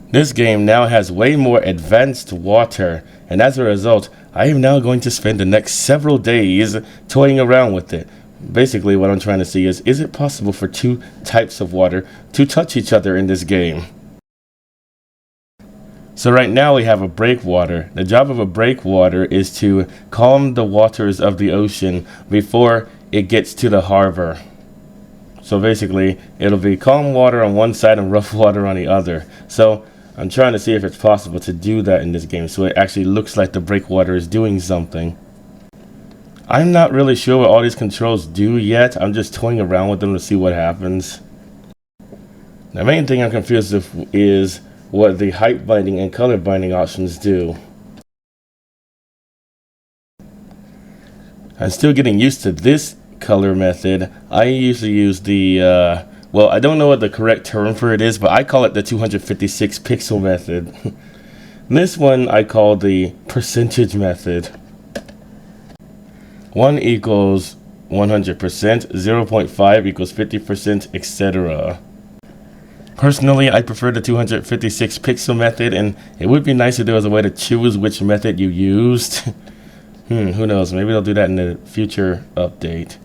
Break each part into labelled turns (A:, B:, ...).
A: This game now has way more advanced water, and as a result, I am now going to spend the next several days toying around with it. Basically, what I'm trying to see is it possible for two types of water to touch each other in this game? So right now we have a breakwater. The job of a breakwater is to calm the waters of the ocean before it gets to the harbor. So basically, it'll be calm water on one side and rough water on the other. So I'm trying to see if it's possible to do that in this game, so it actually looks like the breakwater is doing something. I'm not really sure what all these controls do yet. I'm just toying around with them to see what happens. The main thing I'm confused with is what the height binding and color binding options do. I'm still getting used to this color method. I usually use the well, I don't know what the correct term for it is, but I call it the 256 pixel method. This one I call the percentage method. 1 equals 100%, 0.5 equals 50%, etc. Personally, I prefer the 256 pixel method, and it would be nice if there was a way to choose which method you used. Who knows, maybe they'll do that in the future update.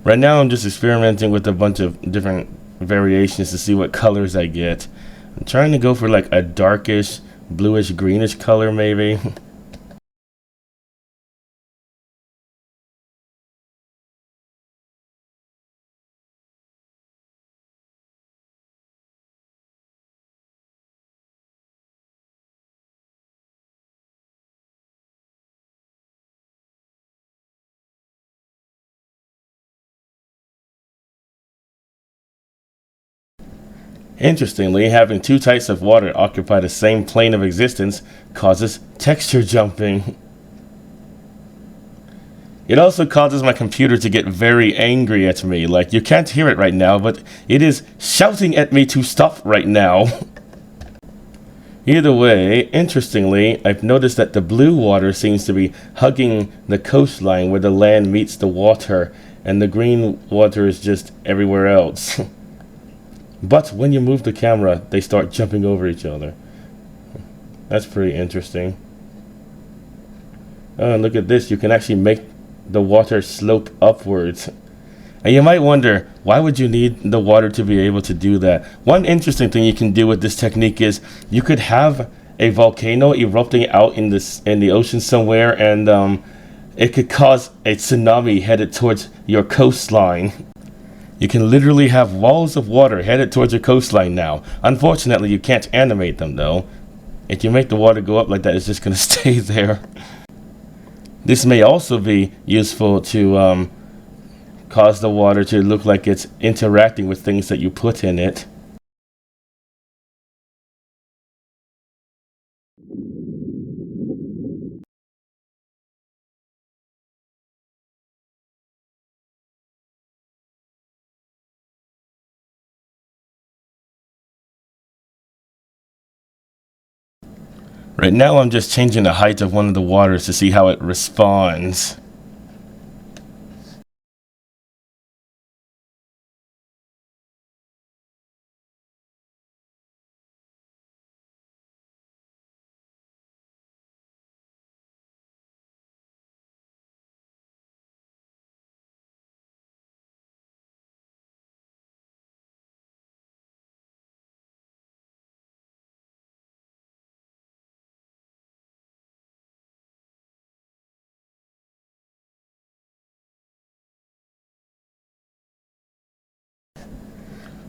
A: Right now I'm just experimenting with a bunch of different variations to see what colors I get. I'm trying to go for like a darkish, bluish, greenish color maybe. Interestingly, having two types of water occupy the same plane of existence causes texture jumping. It also causes my computer to get very angry at me. Like, you can't hear it right now, but it is shouting at me to stop right now. Either way, interestingly, I've noticed that the blue water seems to be hugging the coastline where the land meets the water, and the green water is just everywhere else. But when you move the camera, they start jumping over each other. That's pretty interesting. Oh, and look at this. You can actually make the water slope upwards. And you might wonder, why would you need the water to be able to do that? One interesting thing you can do with this technique is you could have a volcano erupting out in the ocean somewhere, and it could cause a tsunami headed towards your coastline. You can literally have walls of water headed towards your coastline now. Unfortunately, you can't animate them though. If you make the water go up like that, it's just going to stay there. This may also be useful to cause the water to look like it's interacting with things that you put in it. Right now I'm just changing the height of one of the waters to see how it responds.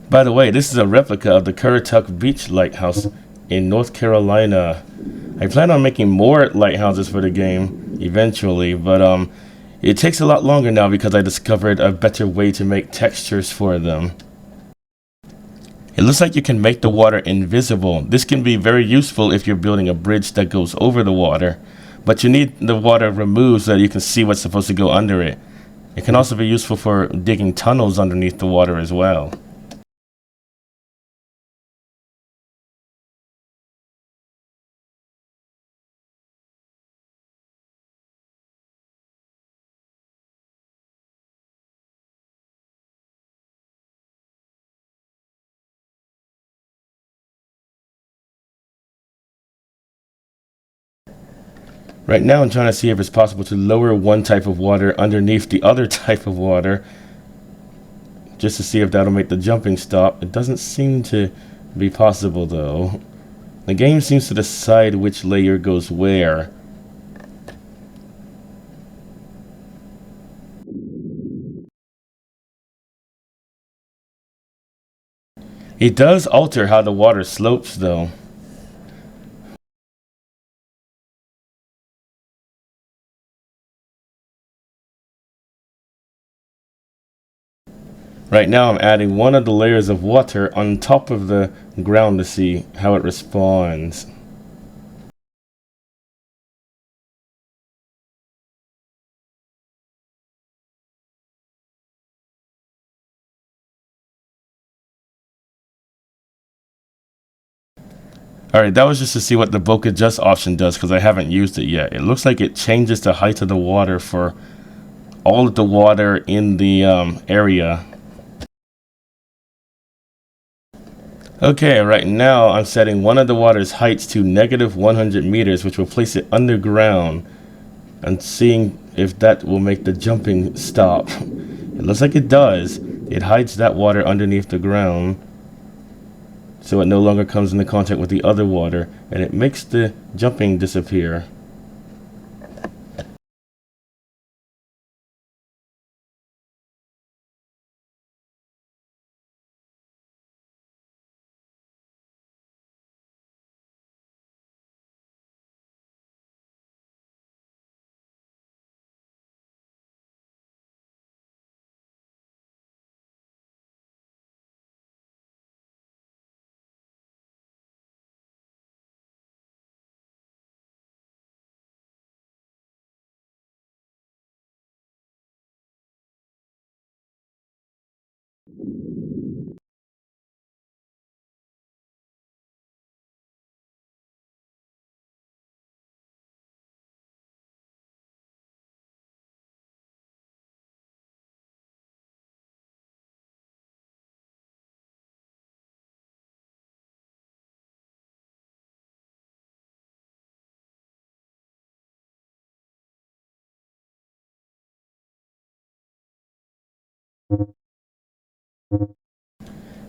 A: By the way, this is a replica of the Currituck Beach Lighthouse in North Carolina. I plan on making more lighthouses for the game eventually, but it takes a lot longer now because I discovered a better way to make textures for them. It looks like you can make the water invisible. This can be very useful if you're building a bridge that goes over the water, but you need the water removed so that you can see what's supposed to go under it. It can also be useful for digging tunnels underneath the water as well. Right now I'm trying to see if it's possible to lower one type of water underneath the other type of water, just to see if that'll make the jumping stop. It doesn't seem to be possible though. The game seems to decide which layer goes where. It does alter how the water slopes though. Right now I'm adding one of the layers of water on top of the ground to see how it responds. Alright, that was just to see what the bulk adjust option does because I haven't used it yet. It looks like it changes the height of the water for all of the water in the area. Okay, right now I'm setting one of the water's heights to negative 100 meters, which will place it underground, and seeing if that will make the jumping stop. It looks like it does. It hides that water underneath the ground, so it no longer comes into contact with the other water, and it makes the jumping disappear.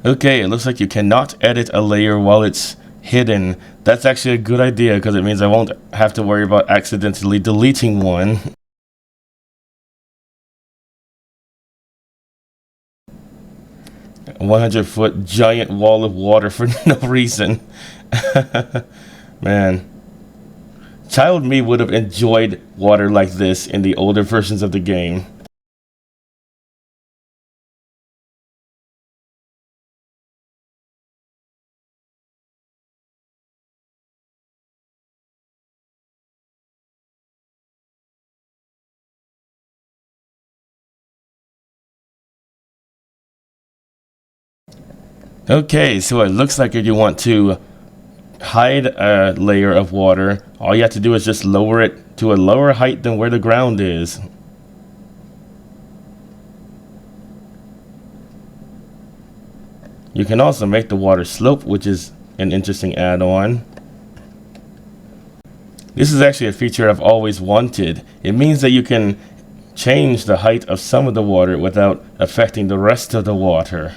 A: Okay, it looks like you cannot edit a layer while it's hidden. That's actually a good idea because it means I won't have to worry about accidentally deleting one. 100-foot giant wall of water for no reason. Man. Child me would have enjoyed water like this in the older versions of the game. Okay, so it looks like if you want to hide a layer of water, all you have to do is just lower it to a lower height than where the ground is. You can also make the water slope, which is an interesting add-on. This is actually a feature I've always wanted. It means that you can change the height of some of the water without affecting the rest of the water.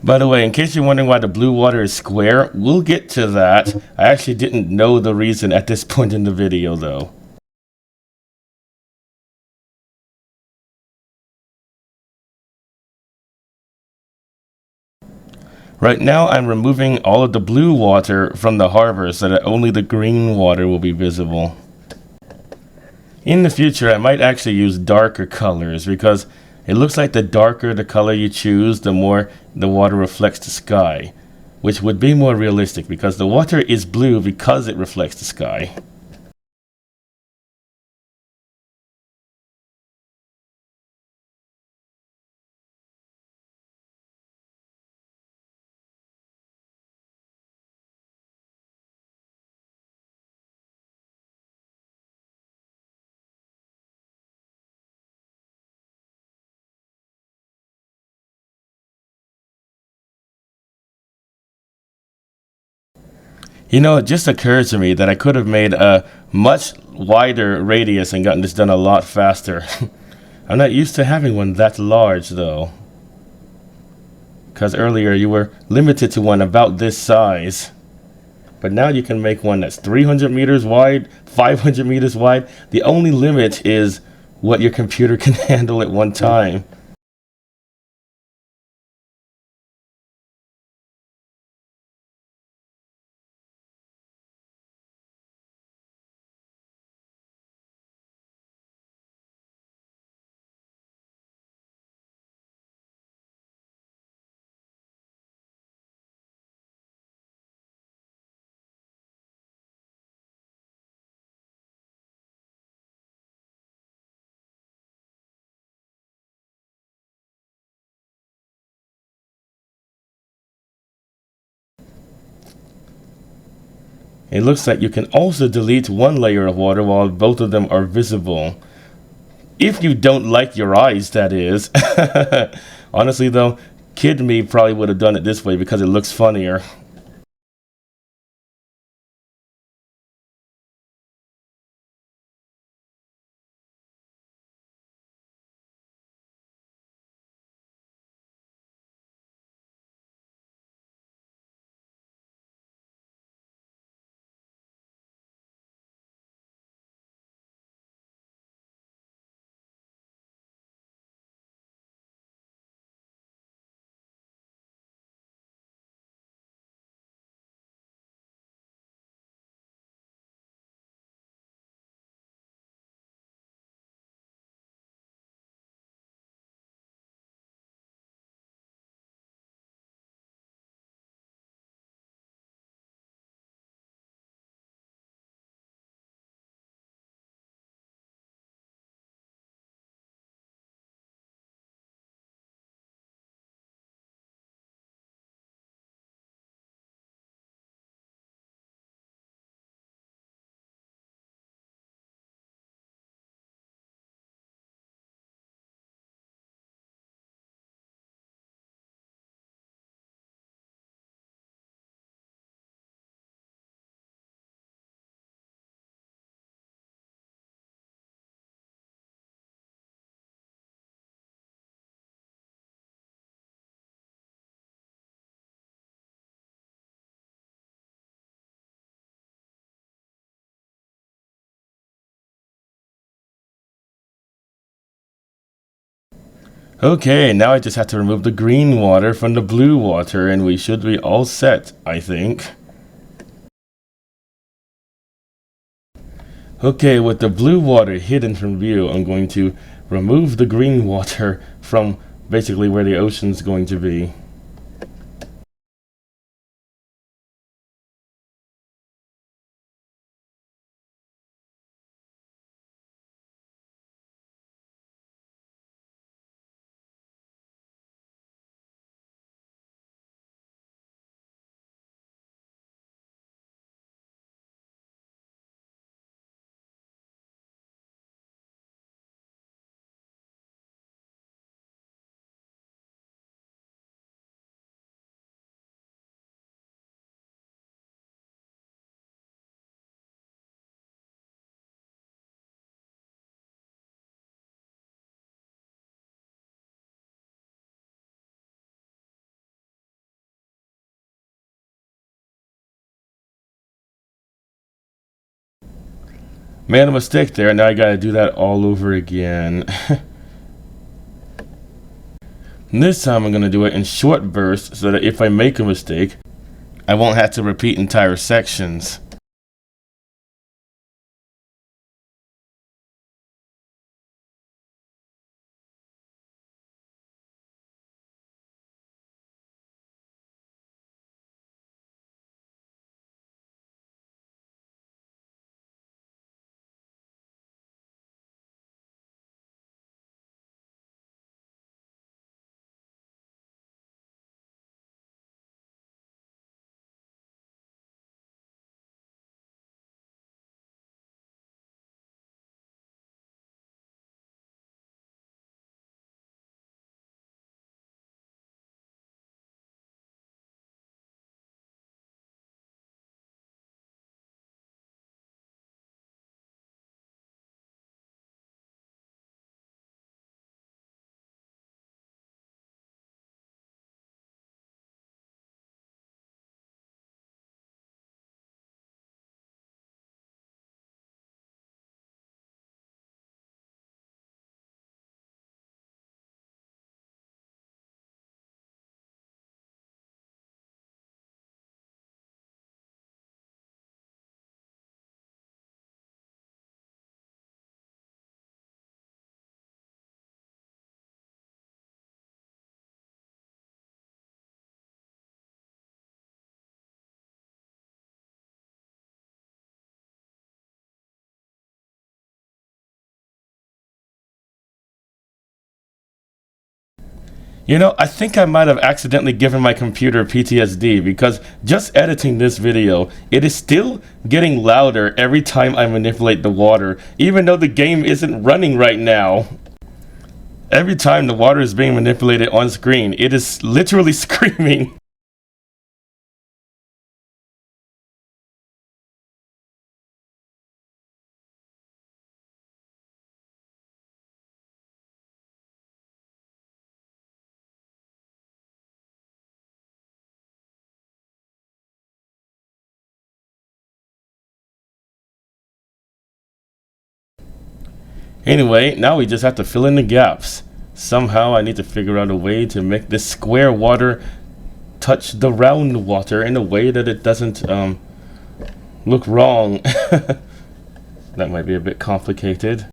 A: By the way, in case you're wondering why the blue water is square, we'll get to that. I actually didn't know the reason at this point in the video, though. Right now I'm removing all of the blue water from the harbor so that only the green water will be visible. In the future I might actually use darker colors because it looks like the darker the color you choose, the more the water reflects the sky, which would be more realistic because the water is blue because it reflects the sky. You know, it just occurred to me that I could have made a much wider radius and gotten this done a lot faster. I'm not used to having one that large though, because earlier you were limited to one about this size. But now you can make one that's 300 meters wide, 500 meters wide. The only limit is what your computer can handle at one time. It looks like you can also delete one layer of water while both of them are visible. If you don't like your eyes, that is. Honestly though, kid me probably would have done it this way because it looks funnier. Okay, now I just have to remove the green water from the blue water and we should be all set, I think. Okay, with the blue water hidden from view, I'm going to remove the green water from basically where the ocean's going to be. Made a mistake there, now I gotta do that all over again. And this time I'm going to do it in short bursts so that if I make a mistake, I won't have to repeat entire sections. You know, I think I might have accidentally given my computer PTSD because just editing this video, it is still getting louder every time I manipulate the water, even though the game isn't running right now. Every time the water is being manipulated on screen, it is literally screaming. Anyway, now we just have to fill in the gaps. Somehow I need to figure out a way to make this square water touch the round water in a way that it doesn't look wrong. That might be a bit complicated.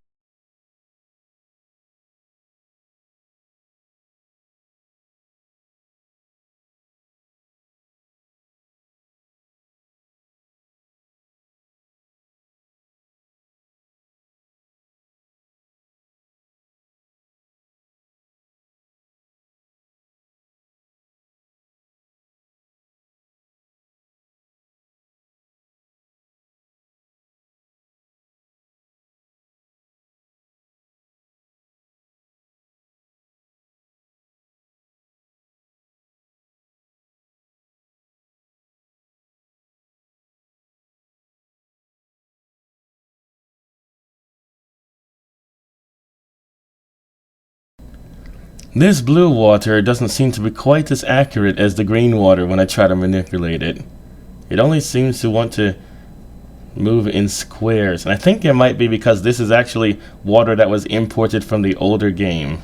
A: This blue water doesn't seem to be quite as accurate as the green water when I try to manipulate it. It only seems to want to move in squares, and I think it might be because this is actually water that was imported from the older game.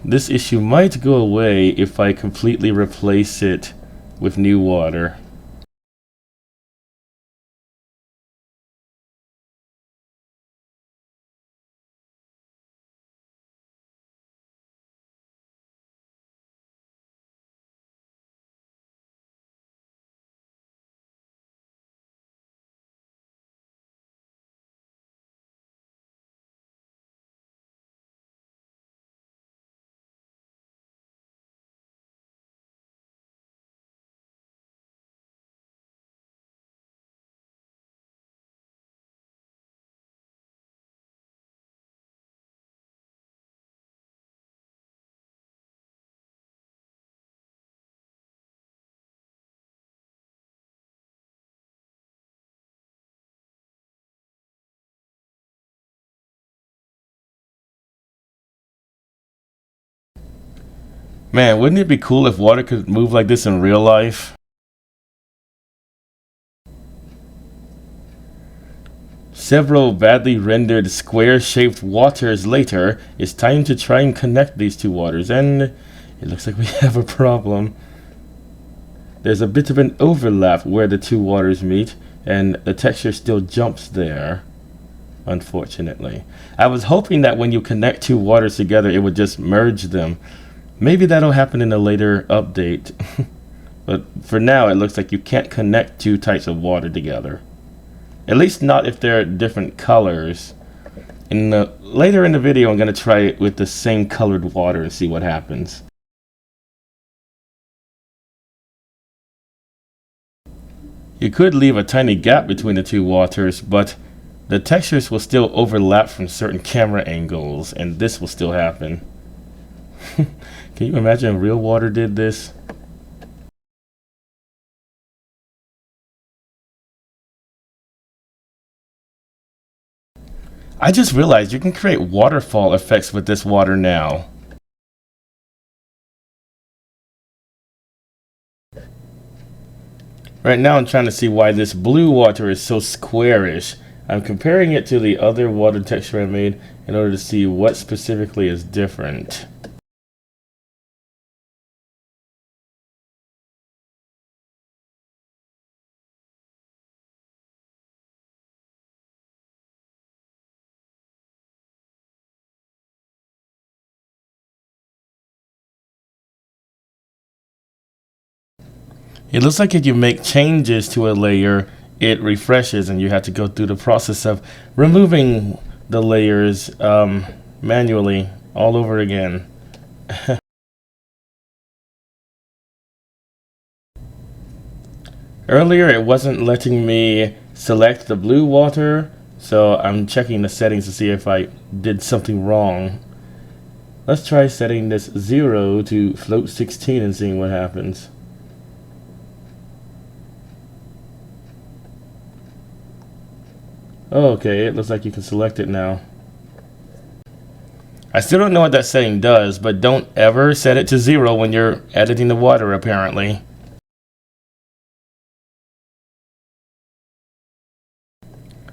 A: This issue might go away if I completely replace it with new water. Man, wouldn't it be cool if water could move like this in real life? Several badly rendered square-shaped waters later, it's time to try and connect these two waters, and it looks like we have a problem. There's a bit of an overlap where the two waters meet, and the texture still jumps there, unfortunately. I was hoping that when you connect two waters together, it would just merge them. Maybe that'll happen in a later update. But for now, it looks like you can't connect two types of water together. At least not if they're different colors. Later in the video, I'm going to try it with the same colored water and see what happens. You could leave a tiny gap between the two waters, but the textures will still overlap from certain camera angles, and this will still happen. Can you imagine if real water did this? I just realized you can create waterfall effects with this water now. Right now I'm trying to see why this blue water is so squarish. I'm comparing it to the other water texture I made in order to see what specifically is different. It looks like if you make changes to a layer, it refreshes and you have to go through the process of removing the layers manually all over again. Earlier it wasn't letting me select the blue water, so I'm checking the settings to see if I did something wrong. Let's try setting this 0 to float 16 and seeing what happens. Oh, okay, it looks like you can select it now. I still don't know what that setting does, but don't ever set it to 0 when you're editing the water, apparently.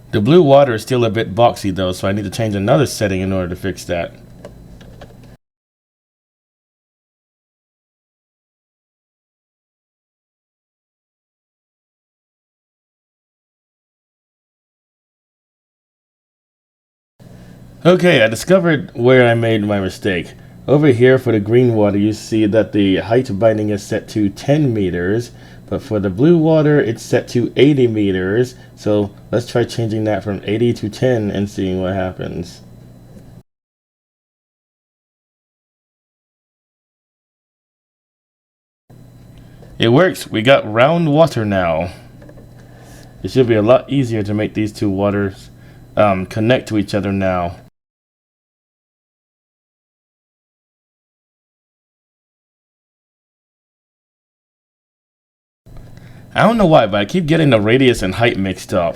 A: The blue water is still a bit boxy though, so I need to change another setting in order to fix that. Okay, I discovered where I made my mistake. Over here for the green water, you see that the height binding is set to 10 meters, but for the blue water, it's set to 80 meters. So let's try changing that from 80 to 10 and seeing what happens. It works. We got round water now. It should be a lot easier to make these two waters connect to each other now. I don't know why, but I keep getting the radius and height mixed up.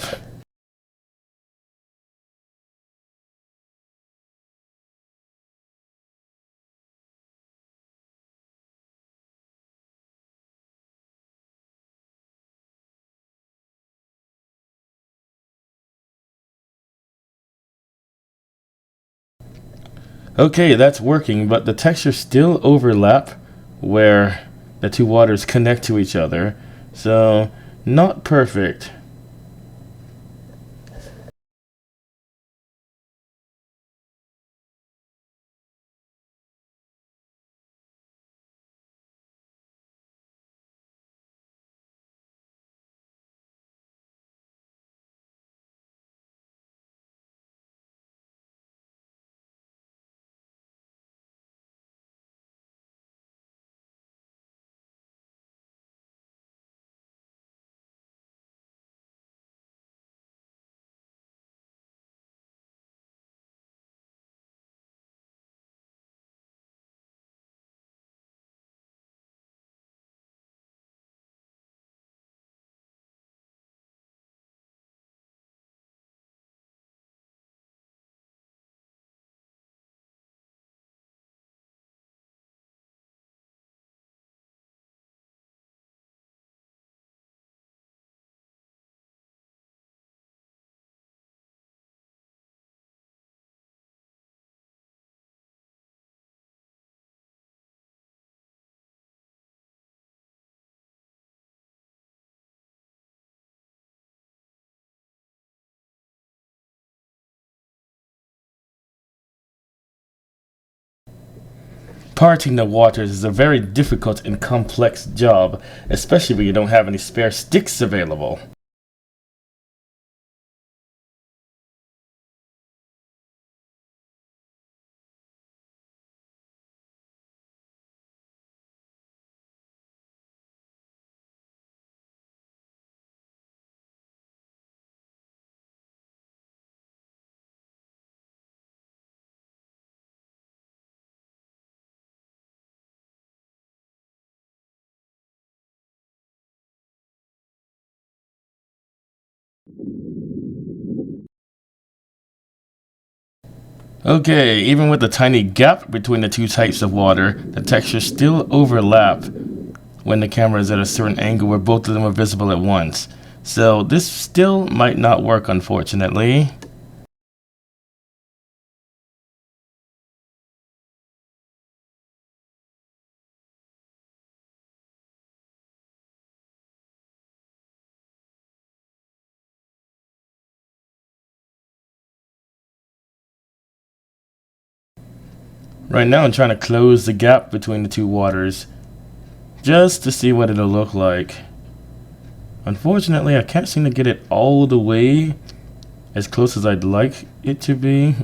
A: Okay, that's working, but the textures still overlap where the two waters connect to each other, so not perfect. Parting the waters is a very difficult and complex job, especially when you don't have any spare sticks available. Okay, even with the tiny gap between the two types of water, the textures still overlap when the camera is at a certain angle where both of them are visible at once. So this still might not work, unfortunately. Right now I'm trying to close the gap between the two waters just to see what it'll look like. Unfortunately, I can't seem to get it all the way as close as I'd like it to be.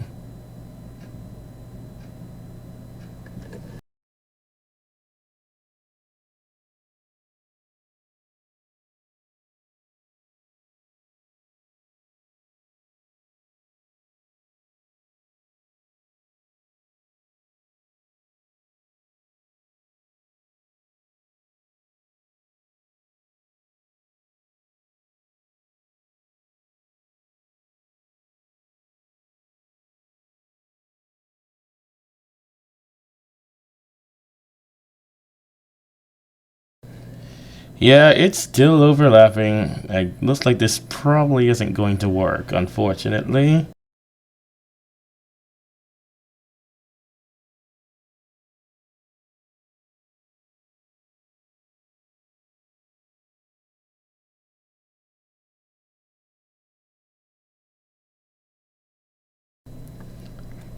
A: Yeah, it's still overlapping. It looks like this probably isn't going to work, unfortunately.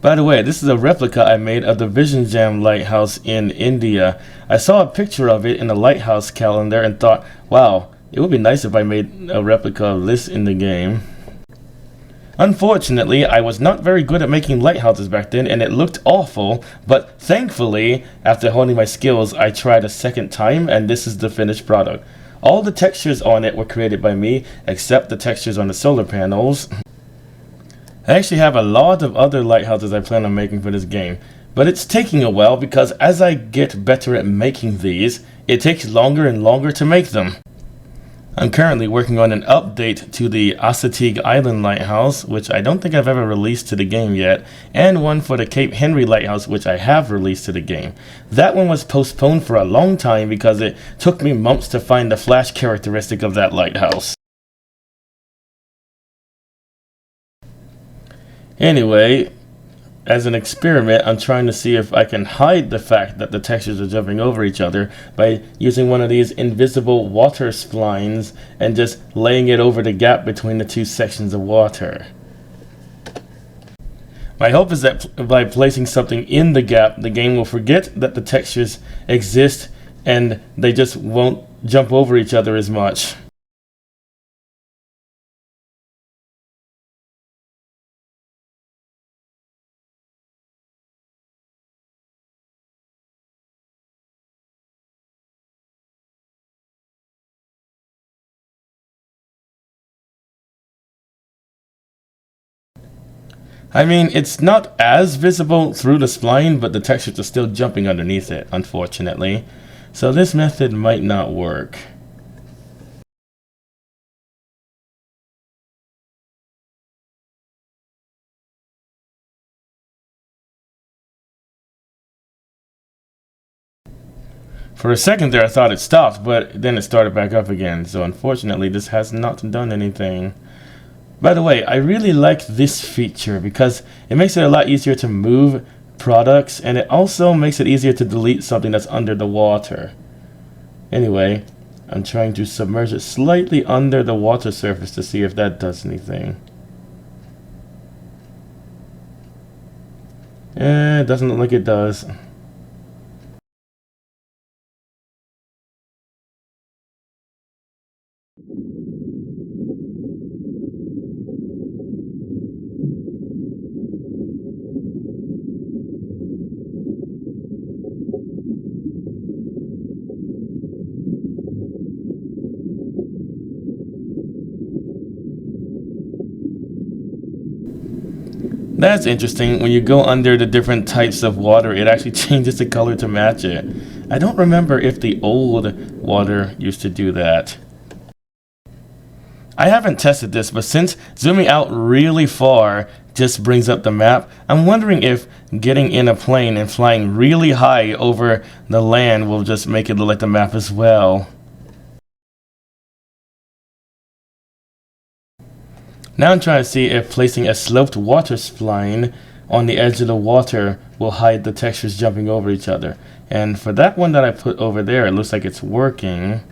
A: By the way, this is a replica I made of the Vision Jam Lighthouse in India. I saw a picture of it in the Lighthouse calendar and thought, wow, it would be nice if I made a replica of this in the game. Unfortunately, I was not very good at making lighthouses back then and it looked awful, but thankfully, after honing my skills, I tried a second time and this is the finished product. All the textures on it were created by me, except the textures on the solar panels. I actually have a lot of other lighthouses I plan on making for this game, but it's taking a while because as I get better at making these, it takes longer and longer to make them. I'm currently working on an update to the Assateague Island Lighthouse, which I don't think I've ever released to the game yet, and one for the Cape Henry Lighthouse, which I have released to the game. That one was postponed for a long time because it took me months to find the flash characteristic of that lighthouse. Anyway, as an experiment, I'm trying to see if I can hide the fact that the textures are jumping over each other by using one of these invisible water splines and just laying it over the gap between the two sections of water. My hope is that by placing something in the gap, the game will forget that the textures exist and they just won't jump over each other as much. I mean, it's not as visible through the spline, but the textures are still jumping underneath it, unfortunately. So this method might not work. For a second there I thought it stopped, but then it started back up again. So unfortunately this has not done anything. By the way, I really like this feature because it makes it a lot easier to move products and it also makes it easier to delete something that's under the water. Anyway, I'm trying to submerge it slightly under the water surface to see if that does anything. It doesn't look like it does. That's interesting. When you go under the different types of water, it actually changes the color to match it. I don't remember if the old water used to do that. I haven't tested this, but since zooming out really far just brings up the map, I'm wondering if getting in a plane and flying really high over the land will just make it look like the map as well. Now I'm trying to see if placing a sloped water spline on the edge of the water will hide the textures jumping over each other. And for that one that I put over there, it looks like it's working.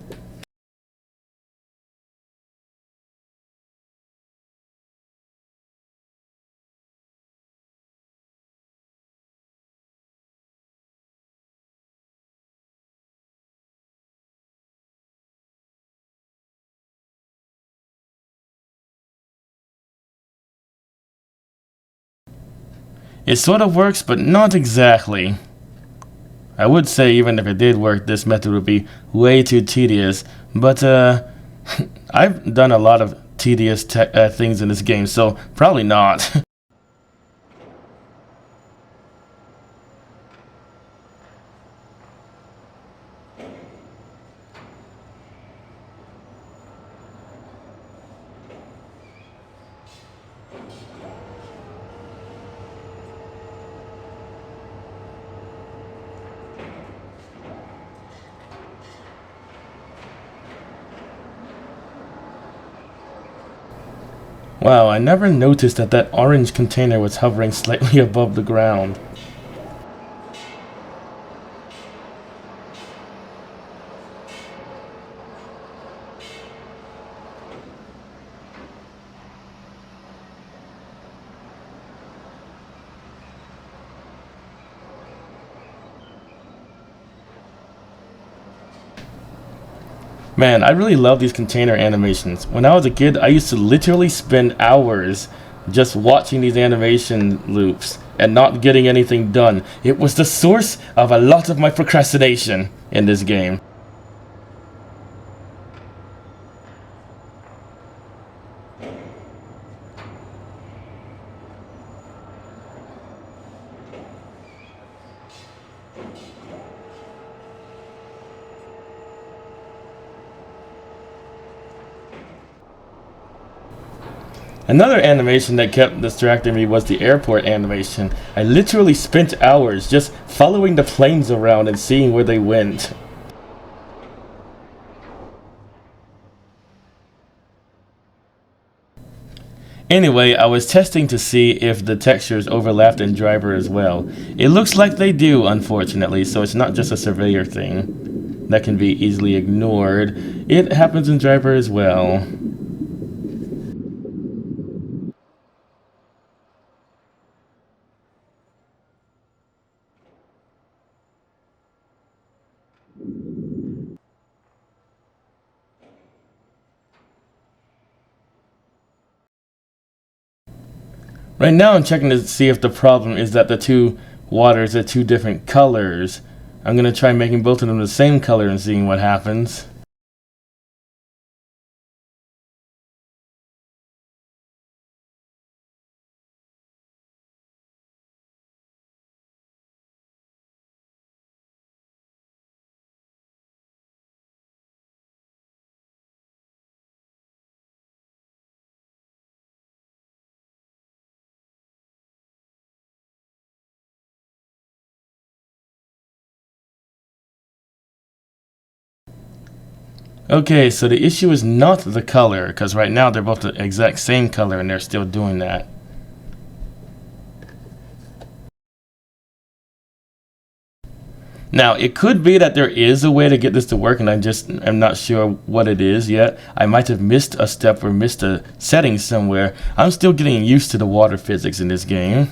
A: It sort of works, but not exactly. I would say even if it did work, this method would be way too tedious, but I've done a lot of tedious things in this game, so probably not. Wow, I never noticed that that orange container was hovering slightly above the ground. Man, I really love these container animations. When I was a kid, I used to literally spend hours just watching these animation loops and not getting anything done. It was the source of a lot of my procrastination in this game. Another animation that kept distracting me was the airport animation. I literally spent hours just following the planes around and seeing where they went. Anyway, I was testing to see if the textures overlapped in Driver as well. It looks like they do, unfortunately, so it's not just a surveyor thing that can be easily ignored. It happens in Driver as well. Right now I'm checking to see if the problem is that the two waters are two different colors. I'm going to try making both of them the same color and seeing what happens. Okay, so the issue is not the color, because right now they're both the exact same color and they're still doing that. Now, it could be that there is a way to get this to work, and I'm not sure what it is yet. I might have missed a step or missed a setting somewhere. I'm still getting used to the water physics in this game.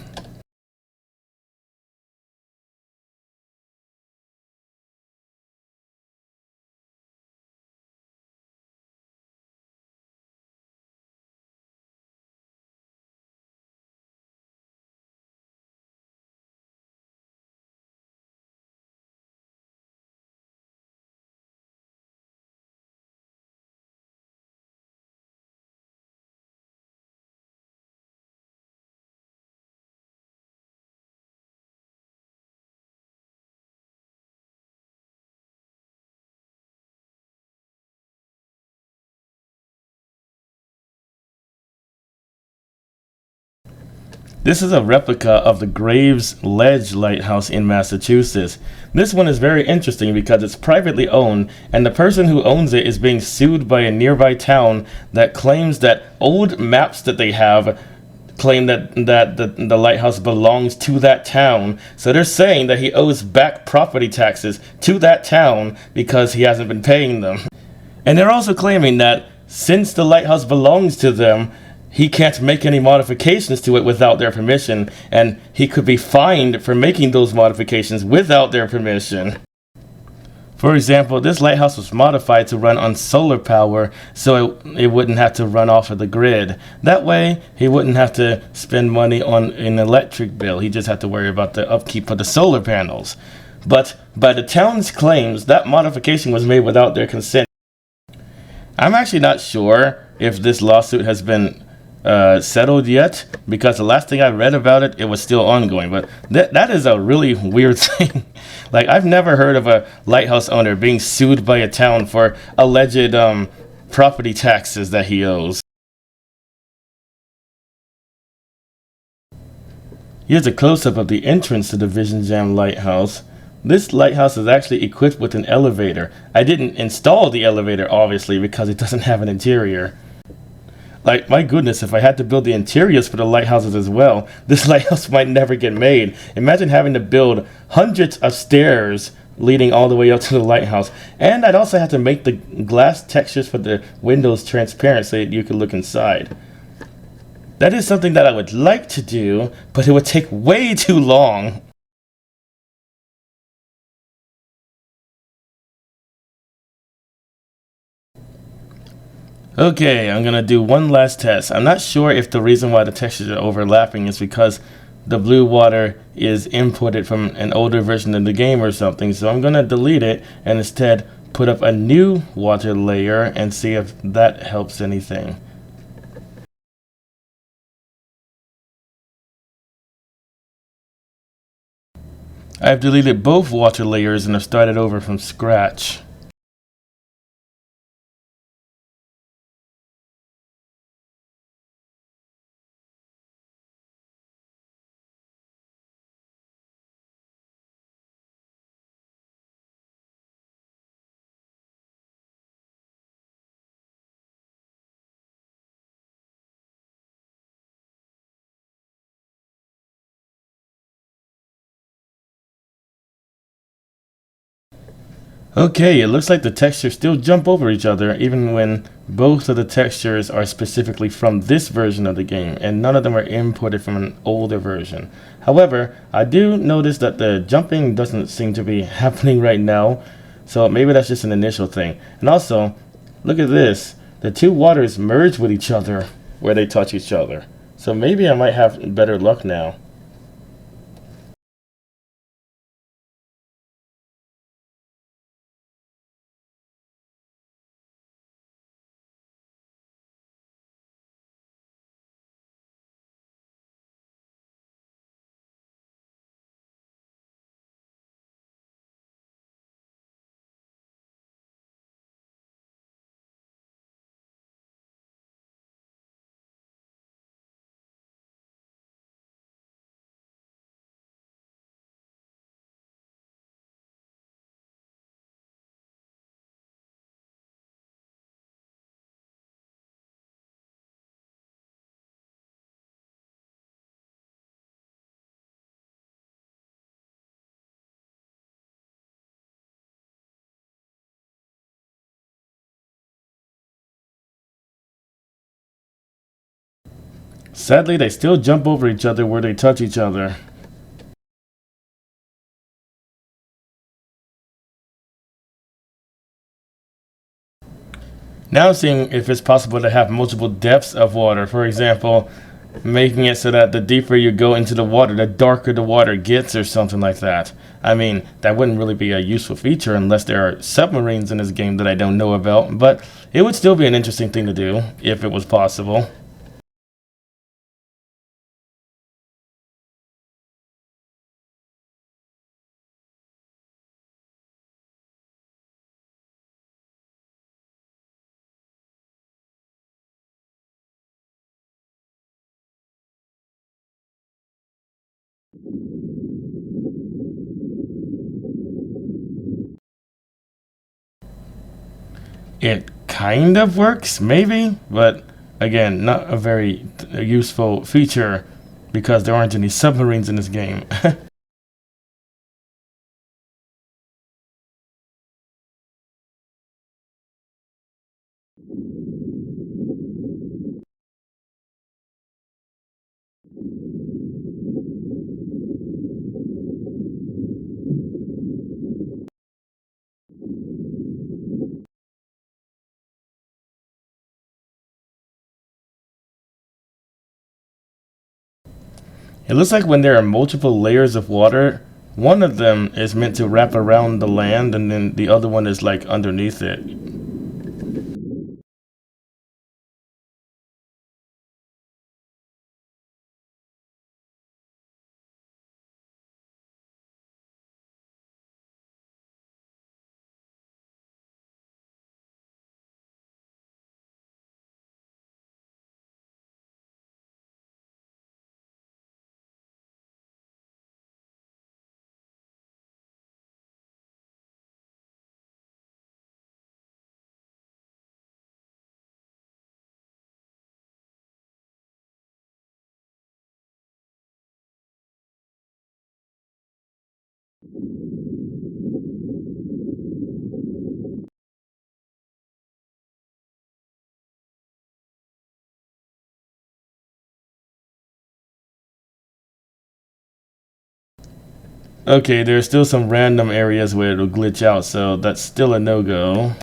A: This is a replica of the Graves Ledge Lighthouse in Massachusetts. This one is very interesting because it's privately owned, and the person who owns it is being sued by a nearby town that claims that old maps that they have claim that the lighthouse belongs to that town. So they're saying that he owes back property taxes to that town because he hasn't been paying them. And they're also claiming that since the lighthouse belongs to them, he can't make any modifications to it without their permission, and he could be fined for making those modifications without their permission. For example, this lighthouse was modified to run on solar power so it wouldn't have to run off of the grid. That way, he wouldn't have to spend money on an electric bill. He just had to worry about the upkeep of the solar panels. But by the town's claims, that modification was made without their consent. I'm actually not sure if this lawsuit has been settled yet, because the last thing I read about it, it was still ongoing. But that is a really weird thing. Like, I've never heard of a lighthouse owner being sued by a town for alleged property taxes that he owes. Here's a close-up of the entrance to the Vision Jam Lighthouse. This lighthouse is actually equipped with an elevator. I didn't install the elevator, obviously, because it doesn't have an interior. Like, my goodness, if I had to build the interiors for the lighthouses as well, this lighthouse might never get made. Imagine having to build hundreds of stairs leading all the way up to the lighthouse. And I'd also have to make the glass textures for the windows transparent so that you could look inside. That is something that I would like to do, but it would take way too long. Okay, I'm gonna do one last test. I'm not sure if the reason why the textures are overlapping is because the blue water is imported from an older version of the game or something, so I'm gonna delete it and instead put up a new water layer and see if that helps anything. I've deleted both water layers and have started over from scratch. Okay, it looks like the textures still jump over each other even when both of the textures are specifically from this version of the game and none of them are imported from an older version. However, I do notice that the jumping doesn't seem to be happening right now, so maybe that's just an initial thing. And also, look at this. The two waters merge with each other where they touch each other. So maybe I might have better luck now. Sadly, they still jump over each other where they touch each other. Now seeing if it's possible to have multiple depths of water. For example, making it so that the deeper you go into the water, the darker the water gets or something like that. I mean, that wouldn't really be a useful feature unless there are submarines in this game that I don't know about, but it would still be an interesting thing to do if it was possible. It kind of works, maybe, but again, not a very useful feature because there aren't any submarines in this game. It looks like when there are multiple layers of water, one of them is meant to wrap around the land and then the other one is like underneath it. Okay, there's still some random areas where it'll glitch out, so that's still a no-go.